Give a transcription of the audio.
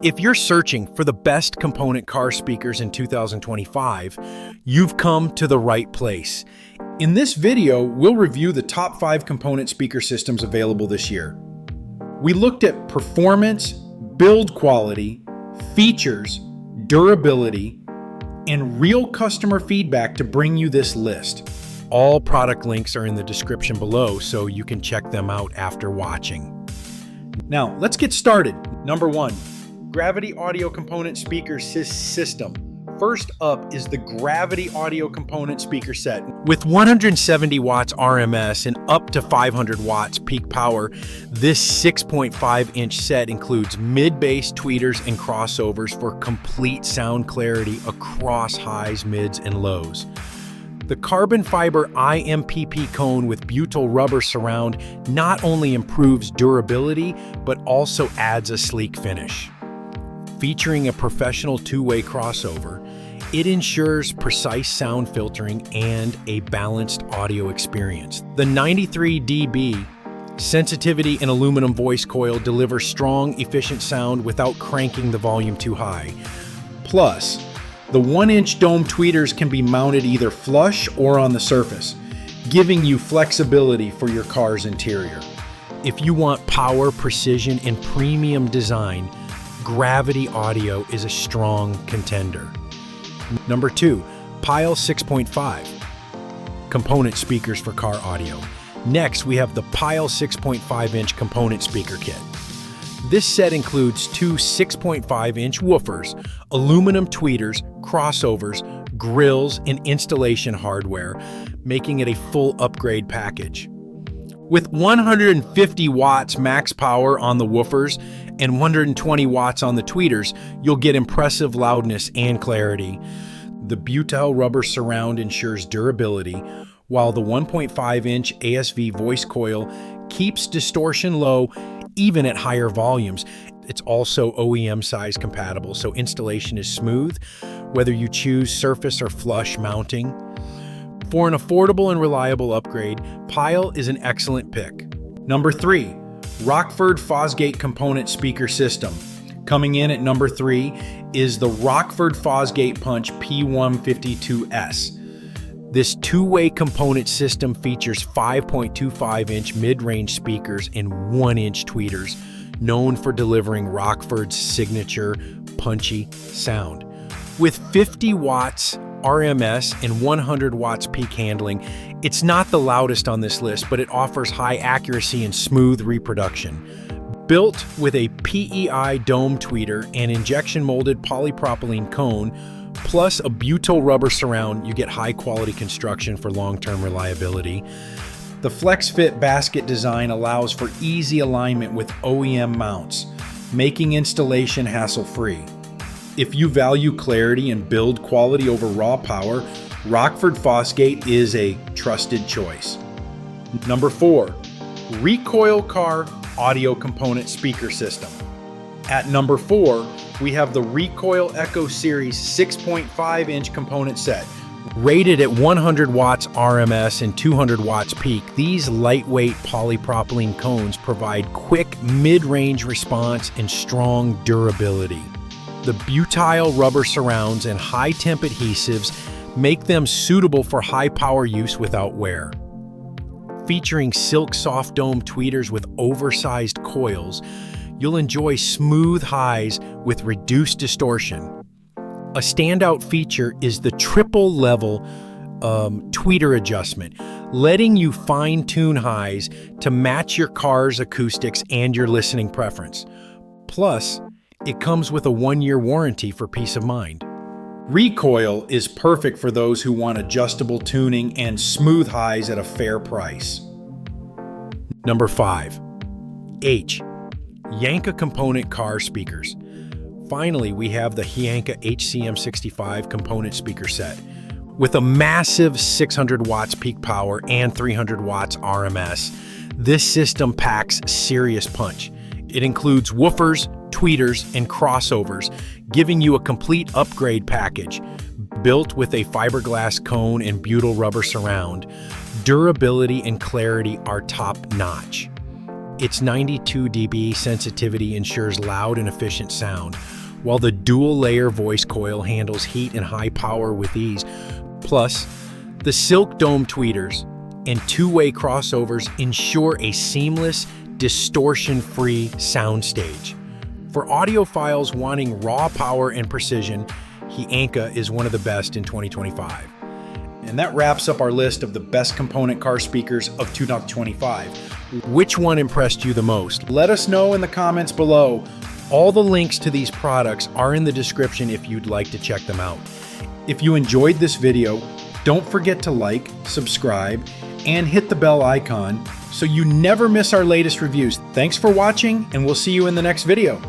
If you're searching for the best component car speakers in 2025, you've come to the right place. In this video, we'll review the top 5 component speaker systems available this year. We looked at performance, build quality, features, durability, and real customer feedback to bring you this list. All product links are in the description below, so you can check them out after watching. Now, let's get started. Number 1. Gravity Audio Component Speaker System. First up is the Gravity Audio Component Speaker Set. With 170 watts RMS and up to 500 watts peak power, this 6.5-inch set includes mid-bass tweeters and crossovers for complete sound clarity across highs, mids, and lows. The carbon fiber IMPP cone with butyl rubber surround not only improves durability, but also adds a sleek finish. Featuring a professional two-way crossover, it ensures precise sound filtering and a balanced audio experience. The 93 dB sensitivity and aluminum voice coil delivers strong, efficient sound without cranking the volume too high. Plus, the 1-inch dome tweeters can be mounted either flush or on the surface, giving you flexibility for your car's interior. If you want power, precision, and premium design, Gravity Audio is a strong contender. Number 2, Pile 6.5 component speakers for car audio. Next, we have the Pile 6.5-inch component speaker kit. This set includes two 6.5-inch woofers, aluminum tweeters, crossovers, grills, and installation hardware, making it a full upgrade package. With 150 watts max power on the woofers and 120 watts on the tweeters, you'll get impressive loudness and clarity. The butyl rubber surround ensures durability, while the 1.5-inch ASV voice coil keeps distortion low even at higher volumes. It's also OEM size compatible, so installation is smooth, whether you choose surface or flush mounting. For an affordable and reliable upgrade, Pile is an excellent pick. Number 3, Rockford Fosgate Component Speaker System. Coming in at number 3 is the Rockford Fosgate Punch P152S. This two-way component system features 5.25-inch mid-range speakers and 1-inch tweeters, known for delivering Rockford's signature punchy sound. With 50 watts RMS and 100 watts peak handling, it's not the loudest on this list, but it offers high accuracy and smooth reproduction. Built with a PEI dome tweeter and injection molded polypropylene cone, plus a butyl rubber surround, you get high quality construction for long-term reliability. The FlexFit basket design allows for easy alignment with OEM mounts, making installation hassle-free. If you value clarity and build quality over raw power, Rockford Fosgate is a trusted choice. Number 4, Recoil Car Audio Component Speaker System. At number 4, we have the Recoil Echo Series 6.5-inch component set. Rated at 100 watts RMS and 200 watts peak, these lightweight polypropylene cones provide quick mid-range response and strong durability. The butyl rubber surrounds and high-temp adhesives make them suitable for high-power use without wear. Featuring silk soft dome tweeters with oversized coils, you'll enjoy smooth highs with reduced distortion. A standout feature is the triple-level tweeter adjustment, letting you fine-tune highs to match your car's acoustics and your listening preference. Plus, it comes with a 1-year warranty for peace of mind. Recoil is perfect for those who want adjustable tuning and smooth highs at a fair price. Number 5, Yanka Component Car Speakers. Finally, we have the Yanka HCM65 component speaker set. With a massive 600 watts peak power and 300 watts RMS, this system packs serious punch. It includes woofers, tweeters, and crossovers, giving you a complete upgrade package. Built with a fiberglass cone and butyl rubber surround, durability and clarity are top-notch. Its 92 dB sensitivity ensures loud and efficient sound, while the dual-layer voice coil handles heat and high power with ease. Plus, the silk dome tweeters and two-way crossovers ensure a seamless, distortion-free soundstage. For audiophiles wanting raw power and precision, Anka is one of the best in 2025. And that wraps up our list of the best component car speakers of 2025. Which one impressed you the most? Let us know in the comments below. All the links to these products are in the description if you'd like to check them out. If you enjoyed this video, don't forget to like, subscribe, and hit the bell icon so you never miss our latest reviews. Thanks for watching, and we'll see you in the next video.